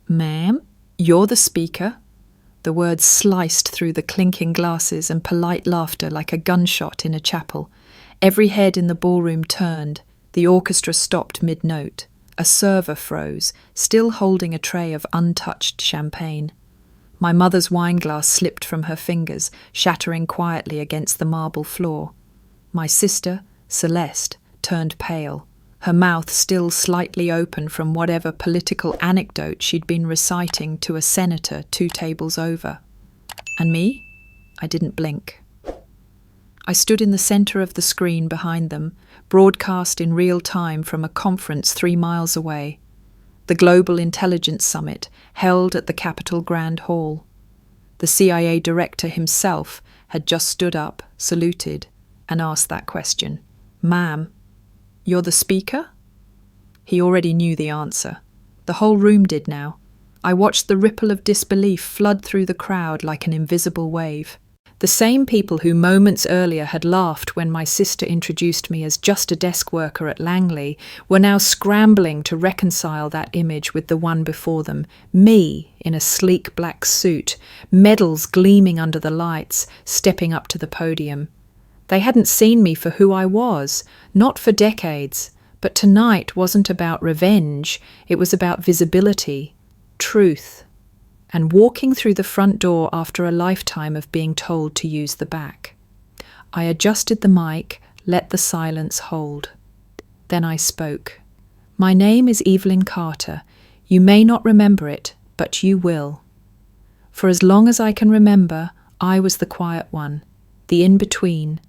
Ma'am, you're the speaker. The words sliced through the clinking glasses and polite laughter like a gunshot in a chapel. Every head in the ballroom turned. The orchestra stopped mid-note. A server froze, still holding a tray of untouched champagne. My mother's wineglass slipped from her fingers, shattering quietly against the marble floor. My sister, Celeste, turned pale, her mouth still slightly open from whatever political anecdote she'd been reciting to a senator 2 tables over. And me? I didn't blink. I stood in the centre of the screen behind them, broadcast in real time from a conference 3 miles away. The Global Intelligence Summit, held at the Capitol Grand Hall. The CIA director himself had just stood up, saluted, and asked that question. Ma'am, you're the speaker? He already knew the answer. The whole room did now. I watched the ripple of disbelief flood through the crowd like an invisible wave. The same people who moments earlier had laughed when my sister introduced me as just a desk worker at Langley were now scrambling to reconcile that image with the one before them, me in a sleek black suit, medals gleaming under the lights, stepping up to the podium. They hadn't seen me for who I was, not for decades, but tonight wasn't about revenge, it was about visibility, truth, and walking through the front door after a lifetime of being told to use the back. I adjusted the mic, let the silence hold. Then I spoke. My name is Evelyn Carter. You may not remember it, but you will. For as long as I can remember, I was the quiet one, the in-between,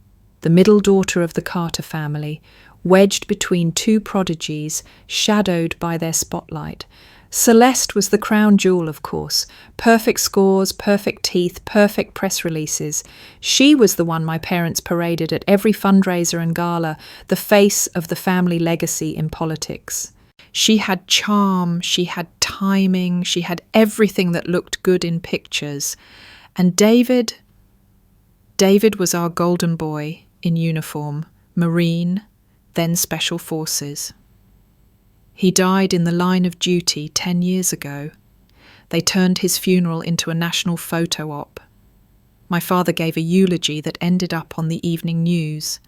the middle daughter of the Carter family, wedged between 2 prodigies, shadowed by their spotlight. Celeste was the crown jewel, of course. Perfect scores, perfect teeth, perfect press releases. She was the one my parents paraded at every fundraiser and gala, the face of the family legacy in politics. She had charm, she had timing, she had everything that looked good in pictures. And David was our golden boy in uniform, Marine, then Special Forces. He died in the line of duty 10 years ago. They turned his funeral into a national photo op. My father gave a eulogy that ended up on the evening news.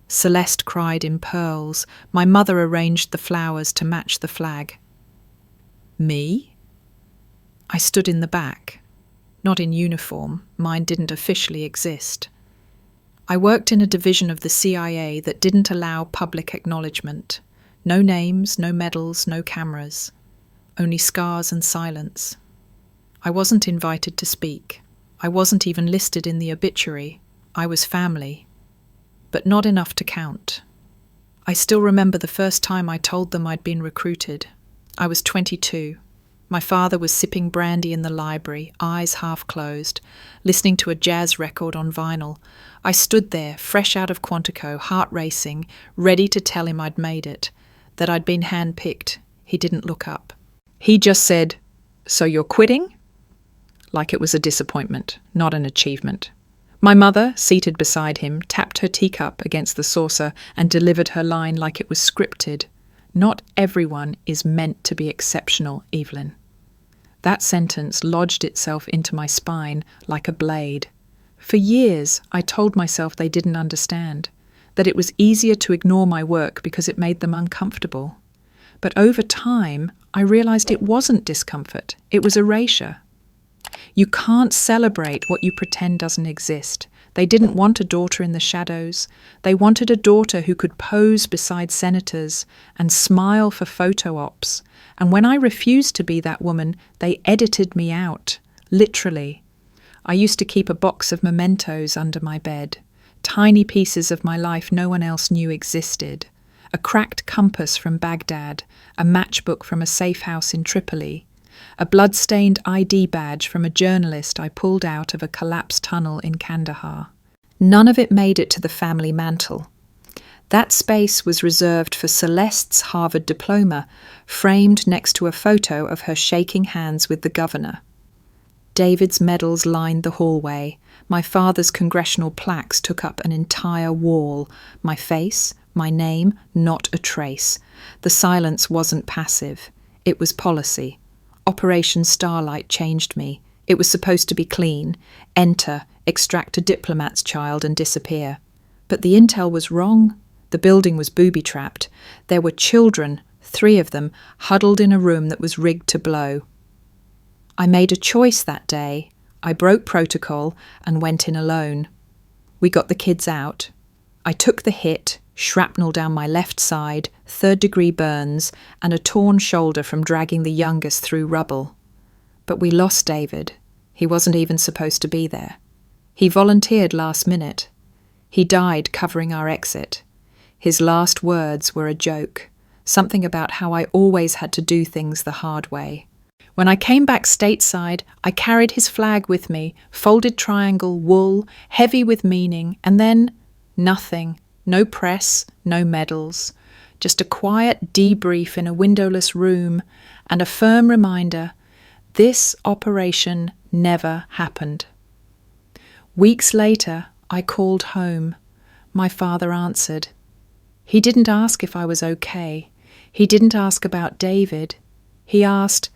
Celeste cried in pearls. My mother arranged the flowers to match the flag. Me? I stood in the back. Not in uniform. Mine didn't officially exist. I worked in a division of the CIA that didn't allow public acknowledgement. No names, no medals, no cameras. Only scars and silence. I wasn't invited to speak. I wasn't even listed in the obituary. I was family. But not enough to count. I still remember the first time I told them I'd been recruited. I was 22. My father was sipping brandy in the library, eyes half closed, listening to a jazz record on vinyl. I stood there, fresh out of Quantico, heart racing, ready to tell him I'd made it, that I'd been handpicked. He didn't look up. He just said, "So you're quitting?" Like it was a disappointment, not an achievement. My mother, seated beside him, tapped her teacup against the saucer and delivered her line like it was scripted. Not everyone is meant to be exceptional, Evelyn. That sentence lodged itself into my spine like a blade. For years, I told myself they didn't understand, that it was easier to ignore my work because it made them uncomfortable. But over time, I realized it wasn't discomfort, it was erasure. You can't celebrate what you pretend doesn't exist. They didn't want a daughter in the shadows. They wanted a daughter who could pose beside senators and smile for photo ops. And when I refused to be that woman, they edited me out, literally. I used to keep a box of mementos under my bed, tiny pieces of my life no one else knew existed. A cracked compass from Baghdad, a matchbook from a safe house in Tripoli, a blood-stained ID badge from a journalist I pulled out of a collapsed tunnel in Kandahar. None of it made it to the family mantle. That space was reserved for Celeste's Harvard diploma, framed next to a photo of her shaking hands with the governor. David's medals lined the hallway. My father's congressional plaques took up an entire wall. My face, my name, not a trace. The silence wasn't passive. It was policy. Operation Starlight changed me. It was supposed to be clean. Enter, extract a diplomat's child and disappear. But the intel was wrong. The building was booby-trapped. There were children, 3 of them, huddled in a room that was rigged to blow. I made a choice that day. I broke protocol and went in alone. We got the kids out. I took the hit, shrapnel down my left side, 3rd-degree burns, and a torn shoulder from dragging the youngest through rubble. But we lost David. He wasn't even supposed to be there. He volunteered last minute. He died covering our exit. His last words were a joke, something about how I always had to do things the hard way. When I came back stateside, I carried his flag with me, folded triangle, wool, heavy with meaning, and then nothing. No press, no medals. Just a quiet debrief in a windowless room and a firm reminder, this operation never happened. Weeks later, I called home. My father answered. He didn't ask if I was okay. He didn't ask about David. He asked,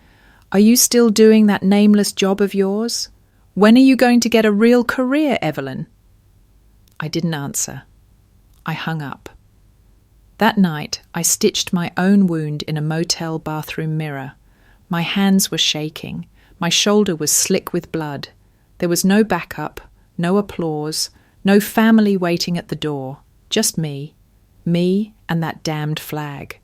"Are you still doing that nameless job of yours? When are you going to get a real career, Evelyn?" I didn't answer. I hung up. That night, I stitched my own wound in a motel bathroom mirror. My hands were shaking. My shoulder was slick with blood. There was no backup, no applause, no family waiting at the door. Just me. Me and that damned flag.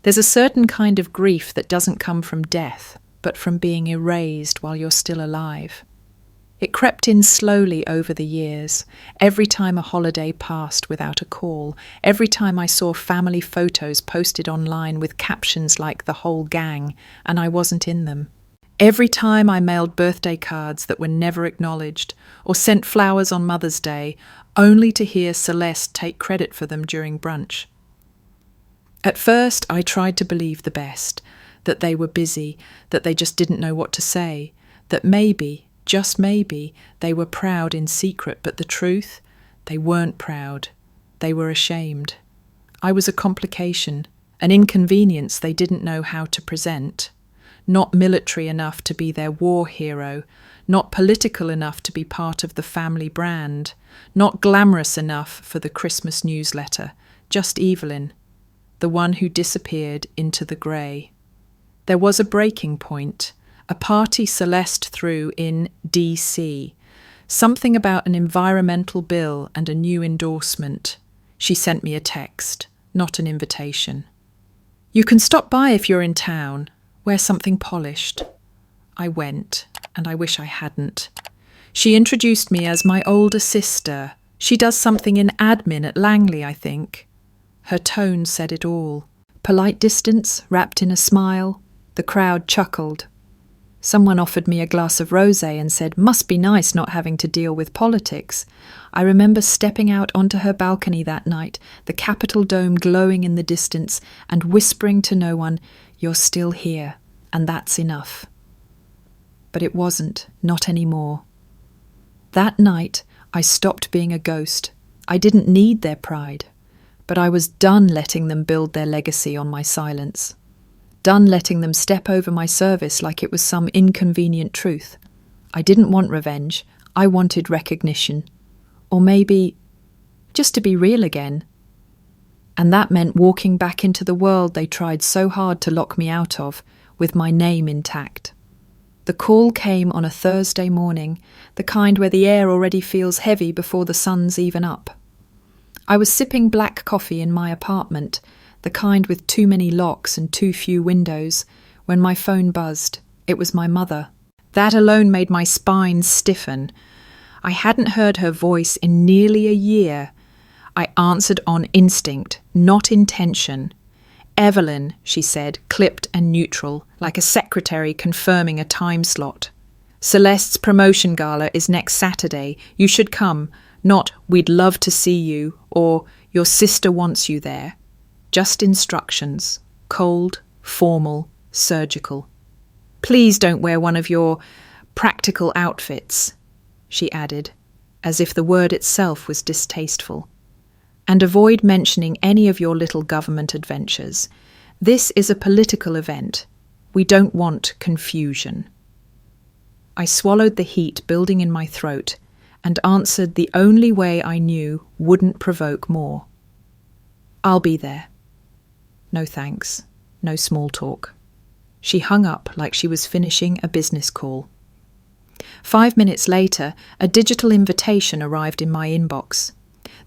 There's a certain kind of grief that doesn't come from death, but from being erased while you're still alive. It crept in slowly over the years, every time a holiday passed without a call, every time I saw family photos posted online with captions like "the whole gang," and I wasn't in them. Every time I mailed birthday cards that were never acknowledged, or sent flowers on Mother's Day, only to hear Celeste take credit for them during brunch. At first, I tried to believe the best, that they were busy, that they just didn't know what to say, that maybe, just maybe, they were proud in secret, but the truth? They weren't proud. They were ashamed. I was a complication, an inconvenience they didn't know how to present. Not military enough to be their war hero, not political enough to be part of the family brand, not glamorous enough for the Christmas newsletter, just Evelyn, the one who disappeared into the grey. There was a breaking point, a party Celeste threw in DC, something about an environmental bill and a new endorsement. She sent me a text, not an invitation. "You can stop by if you're in town. Wear something polished." I went, and I wish I hadn't. She introduced me as my older sister. She does something in admin at Langley, I think. Her tone said it all. Polite distance wrapped in a smile. The crowd chuckled. Someone offered me a glass of rosé and said, "Must be nice not having to deal with politics." I remember stepping out onto her balcony that night, the Capitol dome glowing in the distance, and whispering to no one, "You're still here, and that's enough." But it wasn't, not anymore. That night, I stopped being a ghost. I didn't need their pride, but I was done letting them build their legacy on my silence. Done letting them step over my service like it was some inconvenient truth. I didn't want revenge. I wanted recognition. Or maybe just to be real again. And that meant walking back into the world they tried so hard to lock me out of, with my name intact. The call came on a Thursday morning, the kind where the air already feels heavy before the sun's even up. I was sipping black coffee in my apartment, the kind with too many locks and too few windows, when my phone buzzed. It was my mother. That alone made my spine stiffen. I hadn't heard her voice in nearly a year. I answered on instinct, not intention. "Evelyn," she said, clipped and neutral, like a secretary confirming a time slot. "Celeste's promotion gala is next Saturday. You should come. Not, 'We'd love to see you,' or 'Your sister wants you there.' Just instructions. Cold, formal, surgical. Please don't wear one of your practical outfits," she added, as if the word itself was distasteful. "And avoid mentioning any of your little government adventures. This is a political event. We don't want confusion. I swallowed the heat building in my throat and answered the only way I knew wouldn't provoke more. I'll be there. No thanks. No small talk. She hung up like she was finishing a business call. 5 minutes later, a digital invitation arrived in my inbox.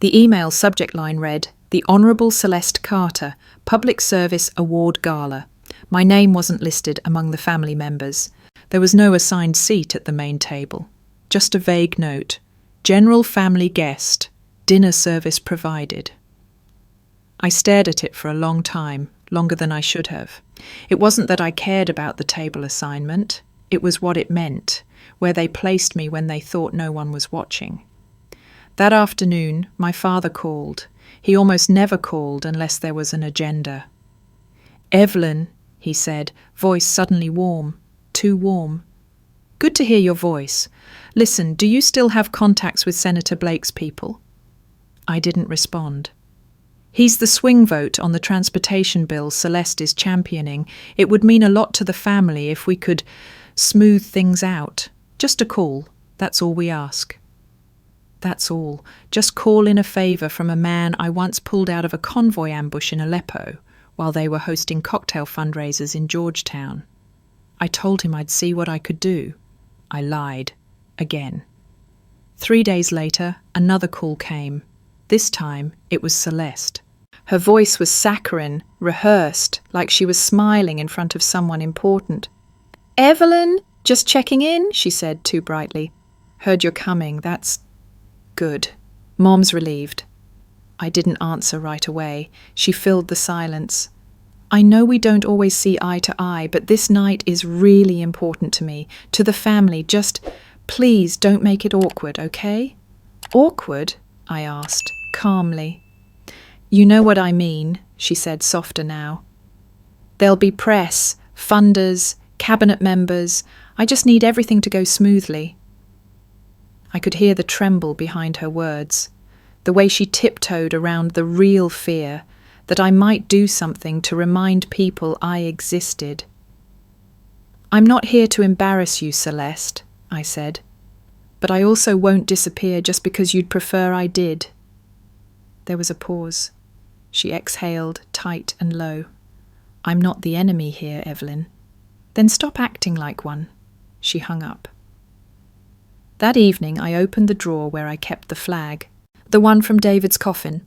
The email subject line read, "The Honourable Celeste Carter, Public Service Award Gala." My name wasn't listed among the family members. There was no assigned seat at the main table. Just a vague note, "General family guest, dinner service provided." I stared at it for a long time, longer than I should have. It wasn't that I cared about the table assignment. It was what it meant, where they placed me when they thought no one was watching. That afternoon, my father called. He almost never called unless there was an agenda. "Evelyn," he said, voice suddenly warm, too warm. "Good to hear your voice. Listen, do you still have contacts with Senator Blake's people?" I didn't respond. "He's the swing vote on the transportation bill Celeste is championing. It would mean a lot to the family if we could smooth things out. Just a call. That's all we ask." That's all. Just call in a favour from a man I once pulled out of a convoy ambush in Aleppo while they were hosting cocktail fundraisers in Georgetown. I told him I'd see what I could do. I lied. Again. 3 days later, another call came. This time, it was Celeste. Her voice was saccharine, rehearsed, like she was smiling in front of someone important. "Evelyn, just checking in," she said too brightly. "Heard you're coming, that's good." Mom's relieved. I didn't answer right away. She filled the silence. "I know we don't always see eye to eye, but this night is really important to me, to the family. Just, please don't make it awkward, okay?" "Awkward?" I asked, calmly. "You know what I mean," she said, softer now. "There'll be press, funders, cabinet members. I just need everything to go smoothly." I could hear the tremble behind her words, the way she tiptoed around the real fear that I might do something to remind people I existed. "I'm not here to embarrass you, Celeste," I said, "but I also won't disappear just because you'd prefer I did." There was a pause. She exhaled, tight and low. "I'm not the enemy here, Evelyn." "Then stop acting like one." She hung up. That evening I opened the drawer where I kept the flag, the one from David's coffin,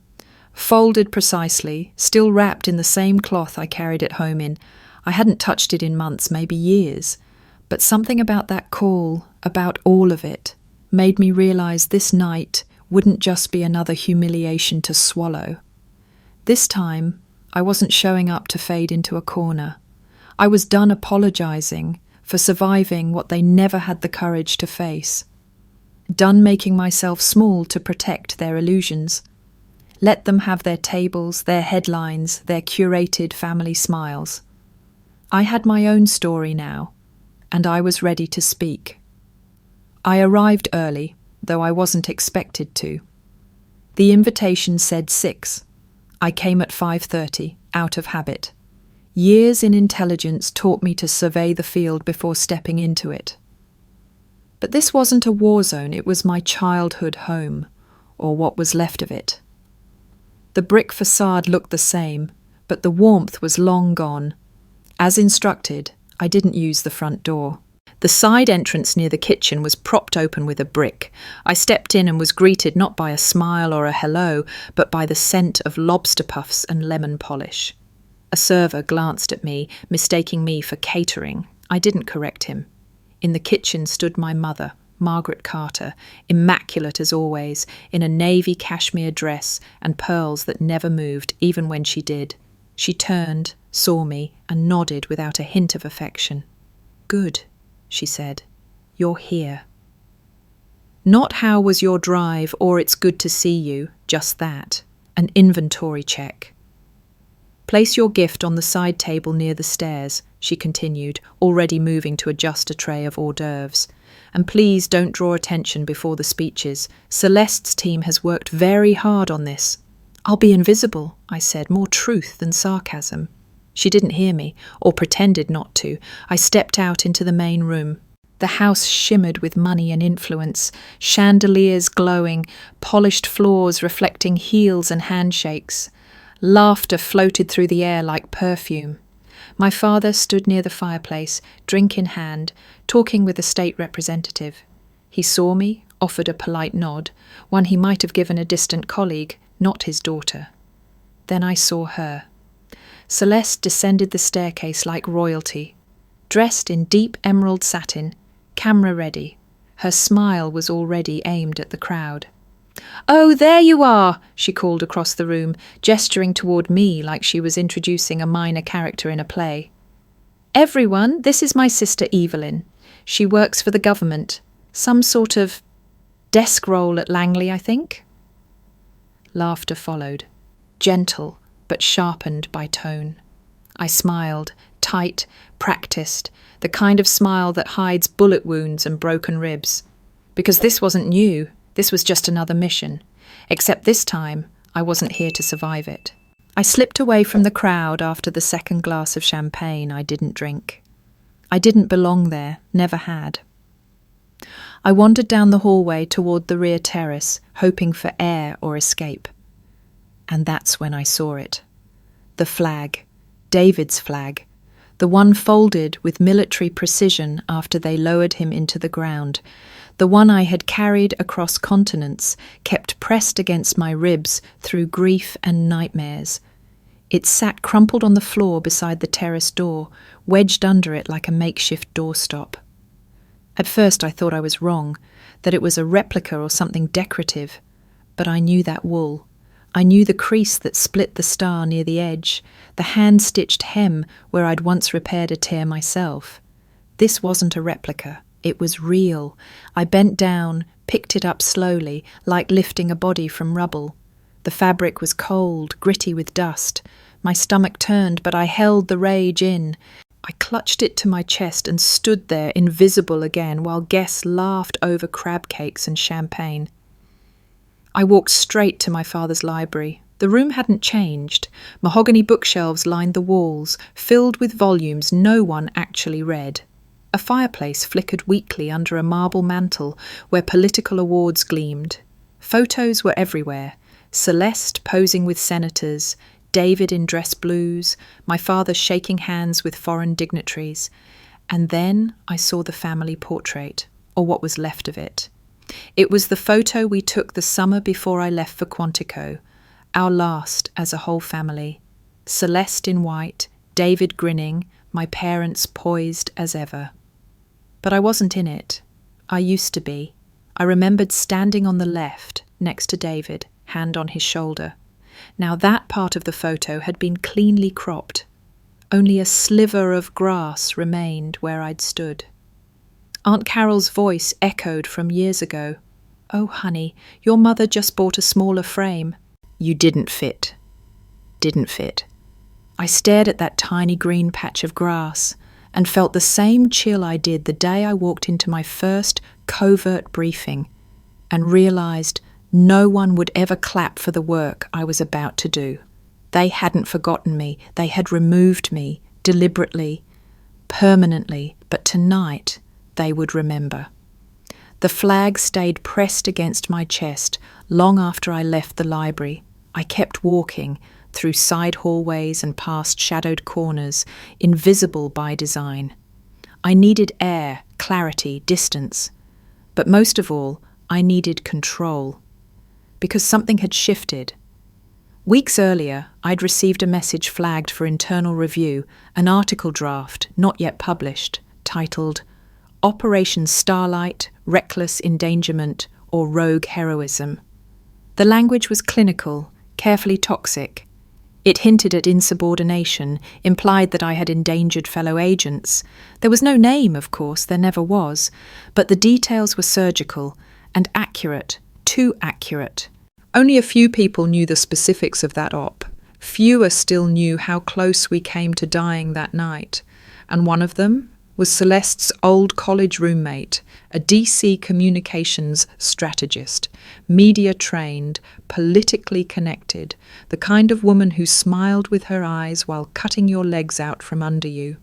folded precisely, still wrapped in the same cloth I carried it home in. I hadn't touched it in months, maybe years, but something about that call, about all of it, made me realize this night wouldn't just be another humiliation to swallow. This time, I wasn't showing up to fade into a corner. I was done apologizing for surviving what they never had the courage to face. Done making myself small to protect their illusions. Let them have their tables, their headlines, their curated family smiles. I had my own story now, and I was ready to speak. I arrived early, though I wasn't expected to. The invitation said 6. I came at 5:30, out of habit. Years in intelligence taught me to survey the field before stepping into it. But this wasn't a war zone, it was my childhood home, or what was left of it. The brick facade looked the same, but the warmth was long gone. As instructed, I didn't use the front door. The side entrance near the kitchen was propped open with a brick. I stepped in and was greeted not by a smile or a hello, but by the scent of lobster puffs and lemon polish. A server glanced at me, mistaking me for catering. I didn't correct him. In the kitchen stood my mother, Margaret Carter, immaculate as always, in a navy cashmere dress and pearls that never moved, even when she did. She turned, saw me, and nodded without a hint of affection. "Good," she said. "You're here." Not how was your drive or it's good to see you, just that. An inventory check. "Place your gift on the side table near the stairs," she continued, already moving to adjust a tray of hors d'oeuvres. "And please don't draw attention before the speeches. Celeste's team has worked very hard on this." "I'll be invisible," I said, more truth than sarcasm. She didn't hear me, or pretended not to. I stepped out into the main room. The house shimmered with money and influence, chandeliers glowing, polished floors reflecting heels and handshakes. Laughter floated through the air like perfume. My father stood near the fireplace, drink in hand, talking with a state representative. He saw me, offered a polite nod, one he might have given a distant colleague, not his daughter. Then I saw her. Celeste descended the staircase like royalty, dressed in deep emerald satin, camera ready. Her smile was already aimed at the crowd. "Oh, there you are," she called across the room, gesturing toward me like she was introducing a minor character in a play. "Everyone, this is my sister Evelyn. She works for the government. Some sort of desk role at Langley, I think." Laughter followed, gentle but sharpened by tone. I smiled, tight, practiced, the kind of smile that hides bullet wounds and broken ribs. Because this wasn't new, this was just another mission. Except this time, I wasn't here to survive it. I slipped away from the crowd after the second glass of champagne I didn't drink. I didn't belong there, never had. I wandered down the hallway toward the rear terrace, hoping for air or escape. And that's when I saw it. The flag, David's flag, the one folded with military precision after they lowered him into the ground, the one I had carried across continents, kept pressed against my ribs through grief and nightmares. It sat crumpled on the floor beside the terrace door, wedged under it like a makeshift doorstop. At first I thought I was wrong, that it was a replica or something decorative, but I knew that wool. I knew the crease that split the star near the edge, the hand-stitched hem where I'd once repaired a tear myself. This wasn't a replica. It was real. I bent down, picked it up slowly, like lifting a body from rubble. The fabric was cold, gritty with dust. My stomach turned, but I held the rage in. I clutched it to my chest and stood there, invisible again, while guests laughed over crab cakes and champagne. I walked straight to my father's library. The room hadn't changed. Mahogany bookshelves lined the walls, filled with volumes no one actually read. A fireplace flickered weakly under a marble mantel where political awards gleamed. Photos were everywhere. Celeste posing with senators, David in dress blues, my father shaking hands with foreign dignitaries. And then I saw the family portrait, or what was left of it. It was the photo we took the summer before I left for Quantico, our last as a whole family. Celeste in white, David grinning, my parents poised as ever. But I wasn't in it. I used to be. I remembered standing on the left, next to David, hand on his shoulder. Now that part of the photo had been cleanly cropped. Only a sliver of grass remained where I'd stood. Aunt Carol's voice echoed from years ago. "Oh, honey, your mother just bought a smaller frame." You didn't fit. Didn't fit. I stared at that tiny green patch of grass and felt the same chill I did the day I walked into my first covert briefing and realised no one would ever clap for the work I was about to do. They hadn't forgotten me. They had removed me, deliberately, permanently, but tonight they would remember. The flag stayed pressed against my chest long after I left the library. I kept walking through side hallways and past shadowed corners, invisible by design. I needed air, clarity, distance. But most of all, I needed control. Because something had shifted. Weeks earlier, I'd received a message flagged for internal review, an article draft, not yet published, titled Operation Starlight, Reckless Endangerment or Rogue Heroism. The language was clinical, carefully toxic. It hinted at insubordination, implied that I had endangered fellow agents. There was no name, of course, there never was, but the details were surgical and accurate, too accurate. Only a few people knew the specifics of that op. Fewer still knew how close we came to dying that night. And one of them, was Celeste's old college roommate, a DC communications strategist, media-trained, politically connected, the kind of woman who smiled with her eyes while cutting your legs out from under you.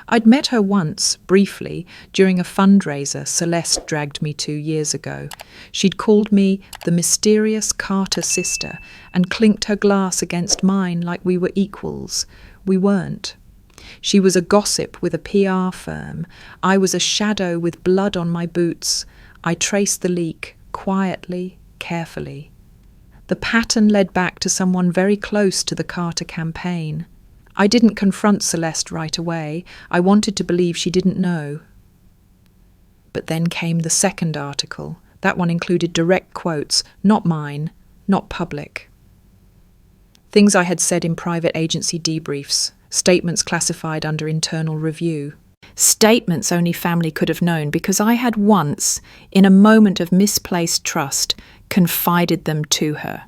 I'd met her once, briefly, during a fundraiser Celeste dragged me to years ago. She'd called me the mysterious Carter sister and clinked her glass against mine like we were equals. We weren't. She was a gossip with a PR firm. I was a shadow with blood on my boots. I traced the leak, quietly, carefully. The pattern led back to someone very close to the Carter campaign. I didn't confront Celeste right away. I wanted to believe she didn't know. But then came the second article. That one included direct quotes, not mine, not public. Things I had said in private agency debriefs, statements classified under internal review. Statements only family could have known because I had once, in a moment of misplaced trust, confided them to her.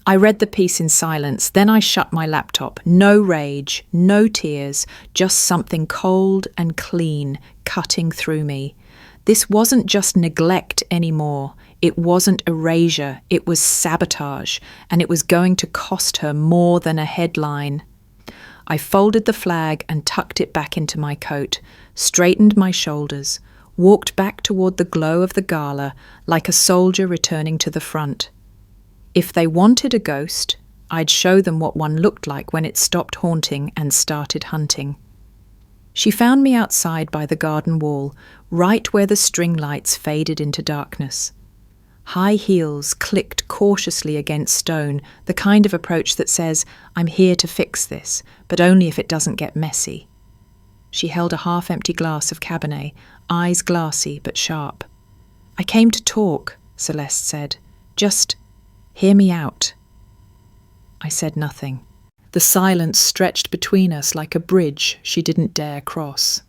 I read the piece in silence, then I shut my laptop. No rage, no tears, just something cold and clean cutting through me. This wasn't just neglect anymore. It wasn't erasure. It was sabotage, and it was going to cost her more than a headline. I folded the flag and tucked it back into my coat, straightened my shoulders, walked back toward the glow of the gala like a soldier returning to the front. If they wanted a ghost, I'd show them what one looked like when it stopped haunting and started hunting. She found me outside by the garden wall, right where the string lights faded into darkness. High heels clicked cautiously against stone, the kind of approach that says, I'm here to fix this, but only if it doesn't get messy. She held a half-empty glass of Cabernet, eyes glassy but sharp. I came to talk, Celeste said. Just hear me out. I said nothing. The silence stretched between us like a bridge she didn't dare cross.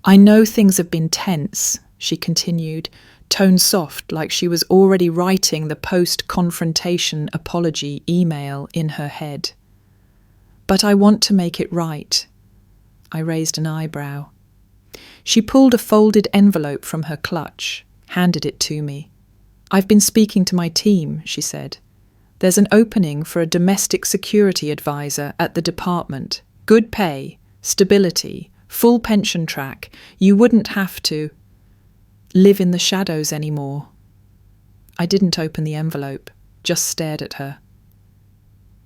I know things have been tense, she continued, tone soft like she was already writing the post-confrontation apology email in her head. But I want to make it right. I raised an eyebrow. She pulled a folded envelope from her clutch, handed it to me. I've been speaking to my team, she said. There's an opening for a domestic security advisor at the department. Good pay, stability, full pension track. You wouldn't have to live in the shadows anymore. I didn't open the envelope, just stared at her.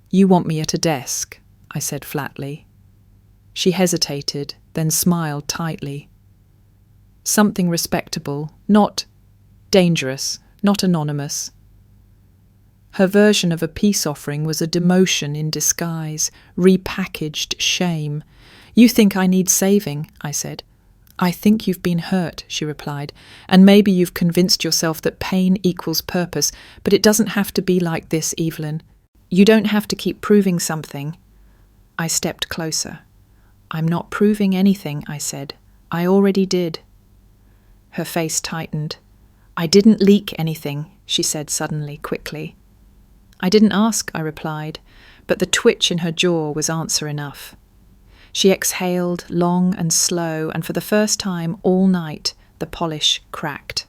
You want me at a desk, I said flatly. She hesitated, then smiled tightly. Something respectable, not dangerous, not anonymous. Her version of a peace offering was a demotion in disguise, repackaged shame. You think I need saving, I said. I think you've been hurt, she replied, and maybe you've convinced yourself that pain equals purpose, but it doesn't have to be like this, Evelyn. You don't have to keep proving something. I stepped closer. I'm not proving anything, I said. I already did. Her face tightened. I didn't leak anything, she said suddenly, quickly. I didn't ask, I replied, but the twitch in her jaw was answer enough. She exhaled, long and slow, and for the first time all night, the polish cracked.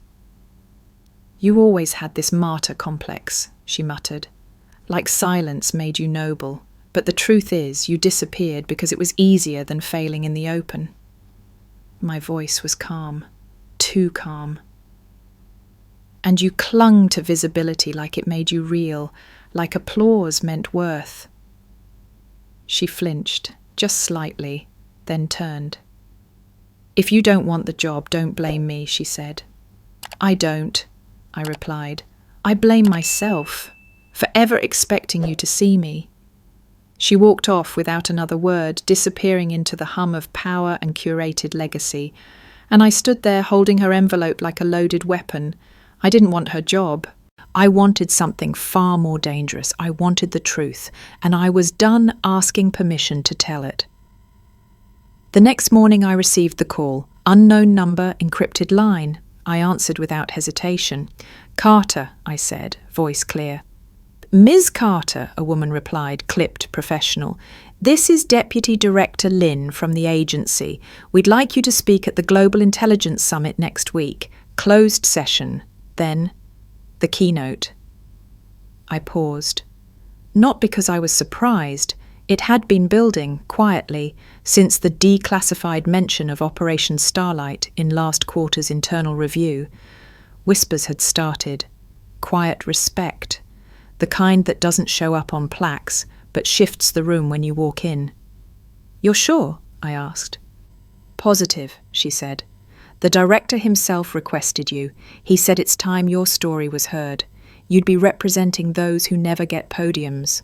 You always had this martyr complex, she muttered. Like silence made you noble, but the truth is you disappeared because it was easier than failing in the open. My voice was calm, too calm. And you clung to visibility like it made you real, like applause meant worth. She flinched, just slightly, then turned. If you don't want the job, don't blame me, she said. I don't, I replied. I blame myself for ever expecting you to see me. She walked off without another word, disappearing into the hum of power and curated legacy, and I stood there holding her envelope like a loaded weapon. I didn't want her job. I wanted something far more dangerous. I wanted the truth, and I was done asking permission to tell it. The next morning I received the call. Unknown number, encrypted line. I answered without hesitation. Carter, I said, voice clear. Ms. Carter, a woman replied, clipped, professional. "This is Deputy Director Lynn from the agency. We'd like you to speak at the Global Intelligence Summit next week. Closed session." Then, the keynote. I paused. Not because I was surprised. It had been building, quietly, since the declassified mention of Operation Starlight in last quarter's internal review. Whispers had started. Quiet respect. The kind that doesn't show up on plaques, but shifts the room when you walk in. "You're sure?" I asked. "Positive," she said. "The director himself requested you. He said it's time your story was heard. You'd be representing those who never get podiums."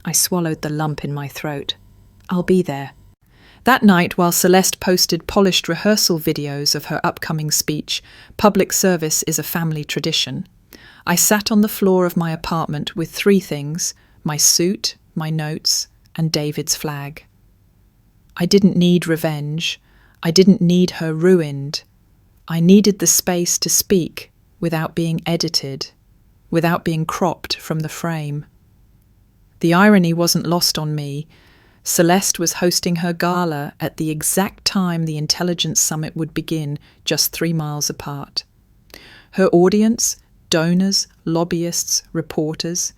I swallowed the lump in my throat. "I'll be there." That night, while Celeste posted polished rehearsal videos of her upcoming speech, "Public service is a family tradition," I sat on the floor of my apartment with three things: my suit, my notes, and David's flag. I didn't need revenge. I didn't need her ruined. I needed the space to speak without being edited, without being cropped from the frame. The irony wasn't lost on me. Celeste was hosting her gala at the exact time the Intelligence Summit would begin, just 3 miles apart. Her audience, donors, lobbyists, reporters,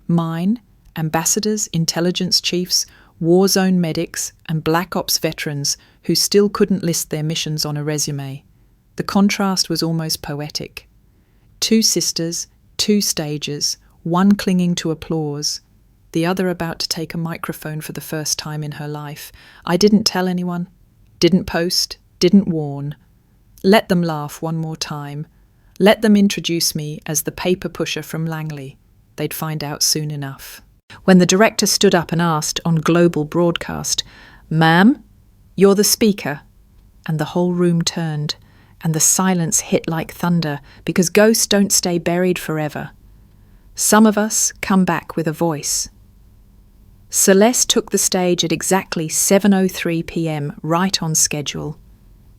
mine, ambassadors, intelligence chiefs, war zone medics, and Black Ops veterans who still couldn't list their missions on a resume. The contrast was almost poetic. 2 sisters, 2 stages, one clinging to applause, the other about to take a microphone for the first time in her life. I didn't tell anyone, didn't post, didn't warn. Let them laugh one more time. Let them introduce me as the paper pusher from Langley. They'd find out soon enough. When the director stood up and asked on global broadcast, "Ma'am, you're the speaker," and the whole room turned, and the silence hit like thunder, because ghosts don't stay buried forever. Some of us come back with a voice. Celeste took the stage at exactly 7:03 p.m, right on schedule.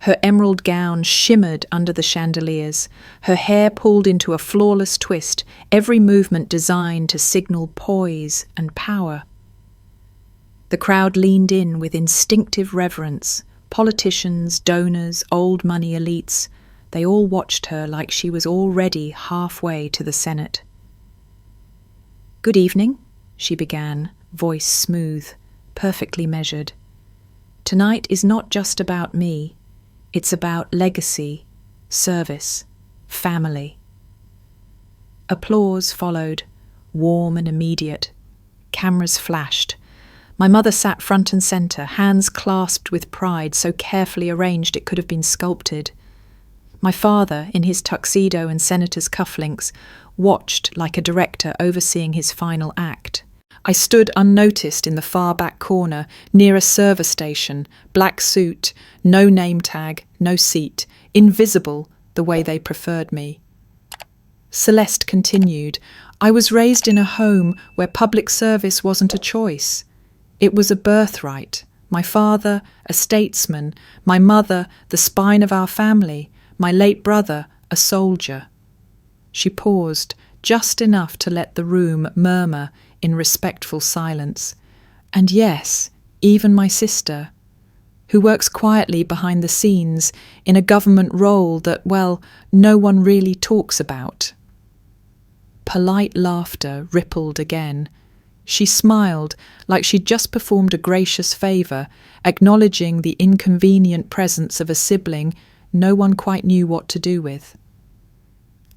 Her emerald gown shimmered under the chandeliers, her hair pulled into a flawless twist, every movement designed to signal poise and power. The crowd leaned in with instinctive reverence. Politicians, donors, old money elites, they all watched her like she was already halfway to the Senate. "Good evening," she began, voice smooth, perfectly measured. "Tonight is not just about me. It's about legacy, service, family." Applause followed, warm and immediate. Cameras flashed. My mother sat front and centre, hands clasped with pride, so carefully arranged it could have been sculpted. My father, in his tuxedo and senator's cufflinks, watched like a director overseeing his final act. I stood unnoticed in the far back corner, near a server station, black suit, no name tag, no seat, invisible the way they preferred me. Celeste continued, "I was raised in a home where public service wasn't a choice. It was a birthright. My father, a statesman, my mother, the spine of our family, my late brother, a soldier." She paused, just enough to let the room murmur in respectful silence. "And yes, even my sister, who works quietly behind the scenes in a government role that, well, no one really talks about." Polite laughter rippled again. She smiled like she'd just performed a gracious favour, acknowledging the inconvenient presence of a sibling no one quite knew what to do with.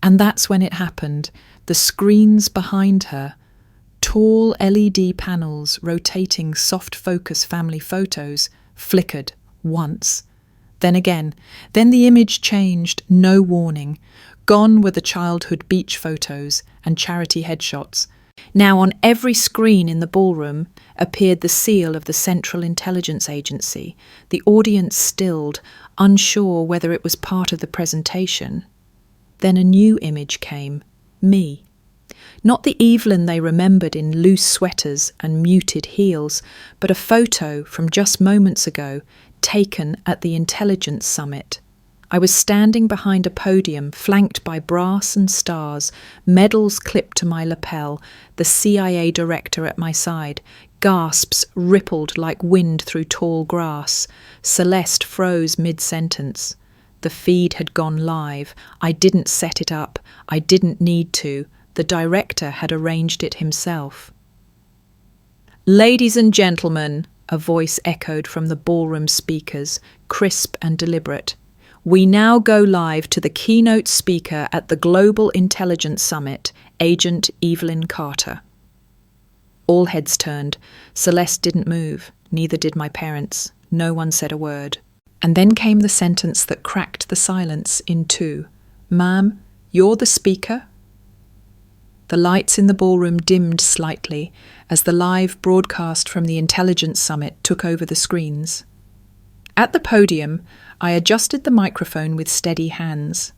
And that's when it happened. The screens behind her, tall LED panels rotating soft focus family photos, flickered once. Then again. Then the image changed, no warning. Gone were the childhood beach photos and charity headshots. Now on every screen in the ballroom appeared the seal of the Central Intelligence Agency. The audience stilled, unsure whether it was part of the presentation. Then a new image came. Me. Not the Evelyn they remembered in loose sweaters and muted heels, but a photo from just moments ago, taken at the Intelligence Summit. I was standing behind a podium flanked by brass and stars, medals clipped to my lapel, the CIA director at my side, Gasps rippled like wind through tall grass. Celeste froze mid-sentence. The feed had gone live. I didn't set it up. I didn't need to. The director had arranged it himself. "Ladies and gentlemen," a voice echoed from the ballroom speakers, crisp and deliberate. "We now go live to the keynote speaker at the Global Intelligence Summit, Agent Evelyn Carter." All heads turned. Celeste didn't move. Neither did my parents. No one said a word. And then came the sentence that cracked the silence in two. "Ma'am, you're the speaker?" The lights in the ballroom dimmed slightly as the live broadcast from the Intelligence Summit took over the screens. At the podium, I adjusted the microphone with steady hands.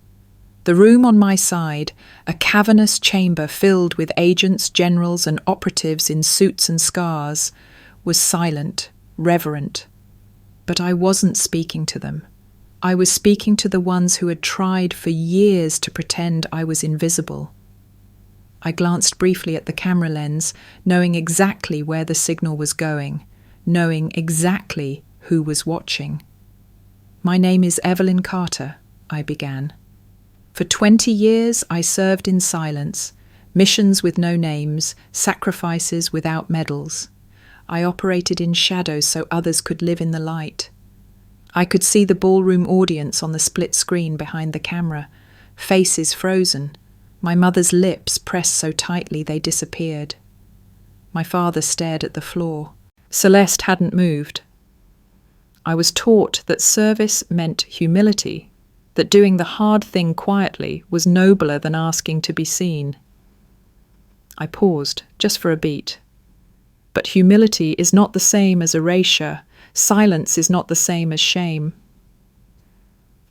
The room on my side, a cavernous chamber filled with agents, generals, and operatives in suits and scars, was silent, reverent. But I wasn't speaking to them. I was speaking to the ones who had tried for years to pretend I was invisible. I glanced briefly at the camera lens, knowing exactly where the signal was going, knowing exactly who was watching. "My name is Evelyn Carter," I began. "For 20 years I served in silence, missions with no names, sacrifices without medals. I operated in shadows so others could live in the light. I could see the ballroom audience on the split screen behind the camera, faces frozen, my mother's lips pressed so tightly they disappeared. My father stared at the floor. Celeste hadn't moved. I was taught that service meant humility, that doing the hard thing quietly was nobler than asking to be seen. I paused, just for a beat. But humility is not the same as erasure. Silence is not the same as shame.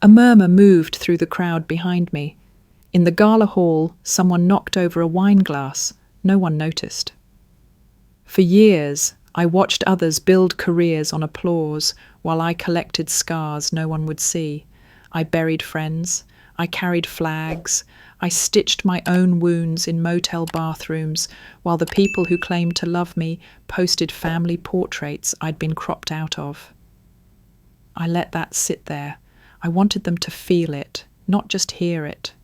A murmur moved through the crowd behind me. In the Gala hall, someone knocked over a wine glass. No one noticed. For years, I watched others build careers on applause while I collected scars no one would see. I buried friends. I carried flags. I stitched my own wounds in motel bathrooms while the people who claimed to love me posted family portraits I'd been cropped out of. I let that sit there. I wanted them to feel it, not just hear it.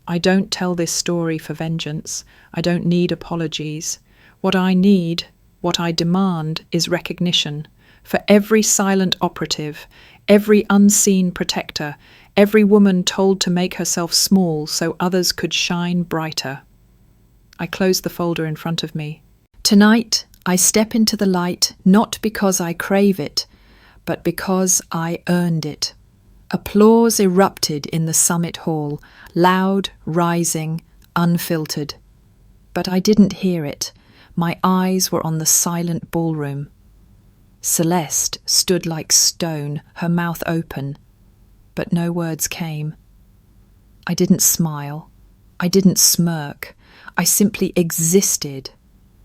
I don't tell this story for vengeance. I don't need apologies. What I need, what I demand, is recognition. For every silent operative, every unseen protector, every woman told to make herself small so others could shine brighter. I closed the folder in front of me. Tonight, I step into the light not because I crave it, but because I earned it. Applause erupted in the summit hall, loud, rising, unfiltered. But I didn't hear it. My eyes were on the silent ballroom. Celeste stood like stone, her mouth open, but no words came. I didn't smile. I didn't smirk. I simply existed,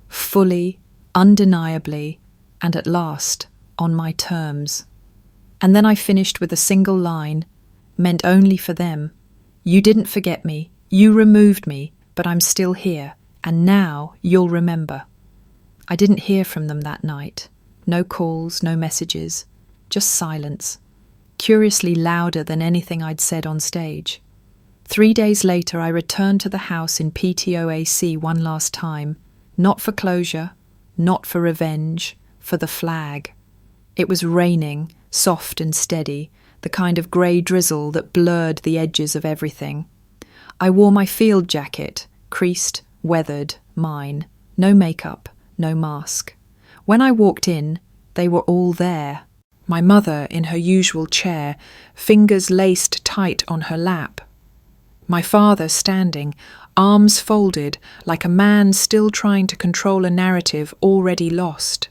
fully, undeniably, and at last, on my terms. And then I finished with a single line, meant only for them. "You didn't forget me. You removed me, but I'm still here, and now you'll remember." I didn't hear from them that night. No calls, no messages, just silence, curiously louder than anything I'd said on stage. 3 days later, I returned to the house in PTOAC one last time, not for closure, not for revenge, for the flag. It was raining, soft and steady, the kind of grey drizzle that blurred the edges of everything. I wore my field jacket, creased, weathered, mine. No makeup, no mask. When I walked in, they were all there. My mother in her usual chair, fingers laced tight on her lap. My father standing, arms folded, like a man still trying to control a narrative already lost.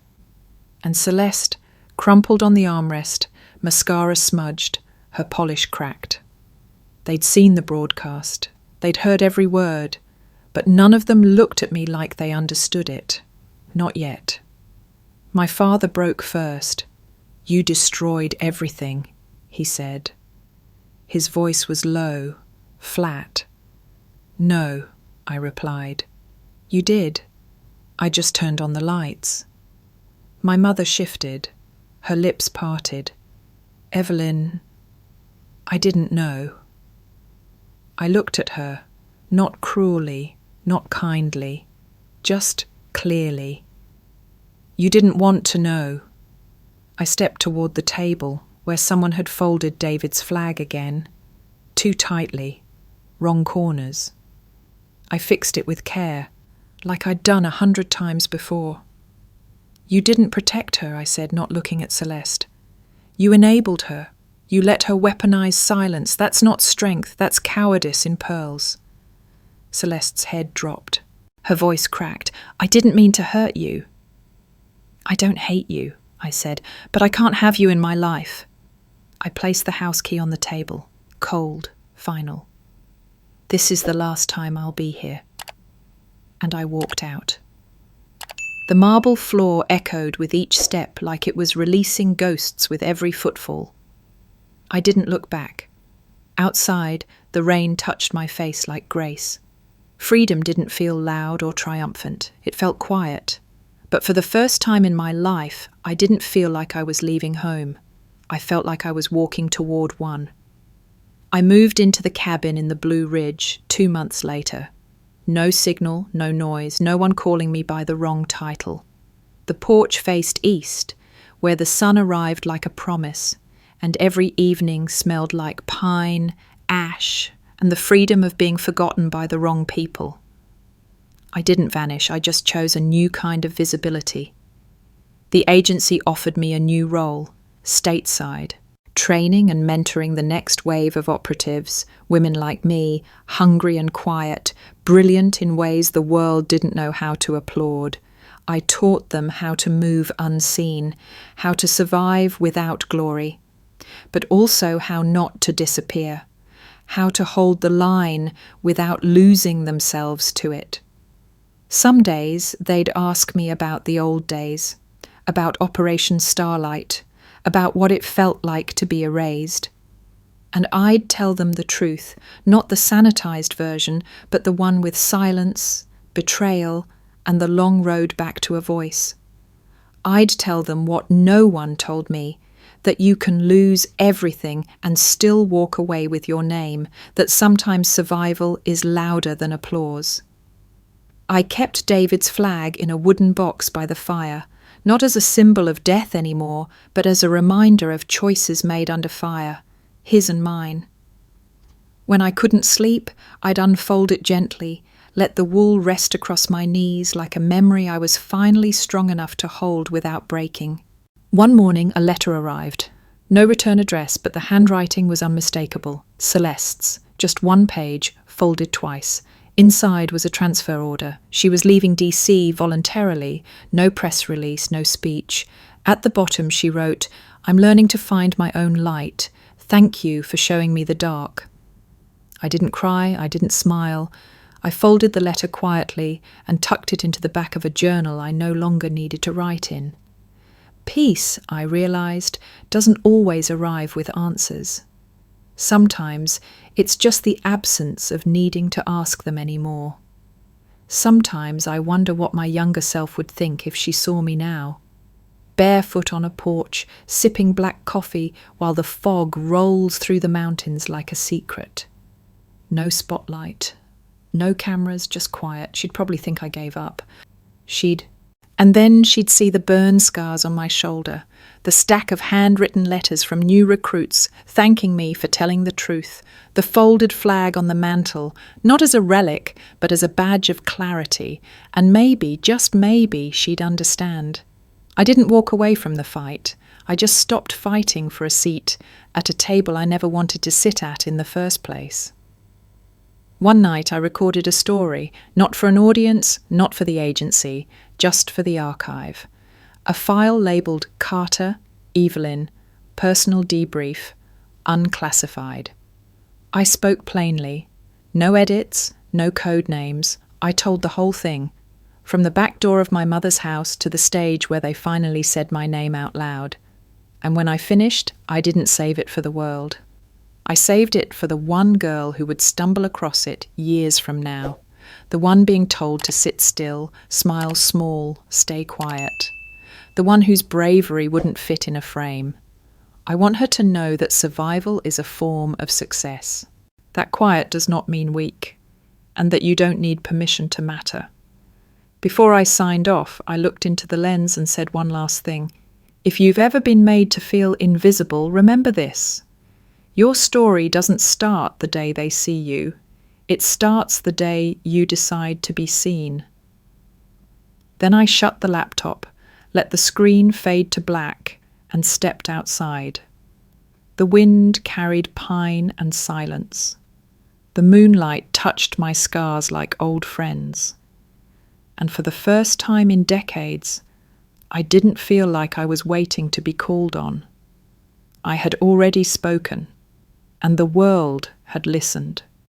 And Celeste, crumpled on the armrest, mascara smudged, her polish cracked. They'd seen the broadcast. They'd heard every word, but none of them looked at me like they understood it. Not yet. My father broke first. "You destroyed everything," he said. His voice was low, flat. "No," I replied. "You did. I just turned on the lights." My mother shifted, her lips parted. Evelyn, I didn't know. I looked at her, not cruelly, not kindly, just clearly. You didn't want to know. I stepped toward the table, where someone had folded David's flag again, too tightly, wrong corners. I fixed it with care, like I'd done 100 times before. You didn't protect her, I said, not looking at Celeste. You enabled her. You let her weaponize silence. That's not strength, that's cowardice in pearls. Celeste's head dropped. Her voice cracked. I didn't mean to hurt you. I don't hate you, I said, but I can't have you in my life. I placed the house key on the table, cold, final. This is the last time I'll be here. And I walked out. The marble floor echoed with each step like it was releasing ghosts with every footfall. I didn't look back. Outside, the rain touched my face like grace. Freedom didn't feel loud or triumphant. It felt quiet. But for the first time in my life, I didn't feel like I was leaving home. I felt like I was walking toward one. I moved into the cabin in the Blue Ridge 2 months later. No signal, no noise, no one calling me by the wrong title. The porch faced east, where the sun arrived like a promise, and every evening smelled like pine, ash, and the freedom of being forgotten by the wrong people. I didn't vanish, I just chose a new kind of visibility. The agency offered me a new role, stateside, training and mentoring the next wave of operatives, women like me, hungry and quiet, brilliant in ways the world didn't know how to applaud. I taught them how to move unseen, how to survive without glory, but also how not to disappear, how to hold the line without losing themselves to it. Some days they'd ask me about the old days, about Operation Starlight, about what it felt like to be erased. And I'd tell them the truth, not the sanitized version, but the one with silence, betrayal, and the long road back to a voice. I'd tell them what no one told me, that you can lose everything and still walk away with your name, that sometimes survival is louder than applause. I kept David's flag in a wooden box by the fire, not as a symbol of death anymore, but as a reminder of choices made under fire, his and mine. When I couldn't sleep, I'd unfold it gently, let the wool rest across my knees like a memory I was finally strong enough to hold without breaking. One morning a letter arrived. No return address, but the handwriting was unmistakable. Celeste's, just 1 page, folded twice. Inside was a transfer order. She was leaving DC voluntarily. No press release, no speech. At the bottom she wrote, I'm learning to find my own light. Thank you for showing me the dark. I didn't cry, I didn't smile. I folded the letter quietly and tucked it into the back of a journal I no longer needed to write in. Peace, I realized, doesn't always arrive with answers. Sometimes it's just the absence of needing to ask them anymore. Sometimes I wonder what my younger self would think if she saw me now. Barefoot on a porch, sipping black coffee while the fog rolls through the mountains like a secret. No spotlight, no cameras, just quiet. She'd probably think I gave up. And then she'd see the burn scars on my shoulder, the stack of handwritten letters from new recruits thanking me for telling the truth, the folded flag on the mantel, not as a relic, but as a badge of clarity, and maybe, just maybe, she'd understand. I didn't walk away from the fight. I just stopped fighting for a seat at a table I never wanted to sit at in the first place. One night I recorded a story, not for an audience, not for the agency, just for the archive. A file labelled Carter, Evelyn, Personal Debrief, Unclassified. I spoke plainly. No edits, no code names. I told the whole thing. From the back door of my mother's house to the stage where they finally said my name out loud. And when I finished, I didn't save it for the world. I saved it for the one girl who would stumble across it years from now, the one being told to sit still, smile small, stay quiet, the one whose bravery wouldn't fit in a frame. I want her to know that survival is a form of success, that quiet does not mean weak, and that you don't need permission to matter. Before I signed off, I looked into the lens and said one last thing. If you've ever been made to feel invisible, remember this. Your story doesn't start the day they see you. It starts the day you decide to be seen. Then I shut the laptop, let the screen fade to black, and stepped outside. The wind carried pine and silence. The moonlight touched my scars like old friends. And for the first time in decades, I didn't feel like I was waiting to be called on. I had already spoken, and the world had listened.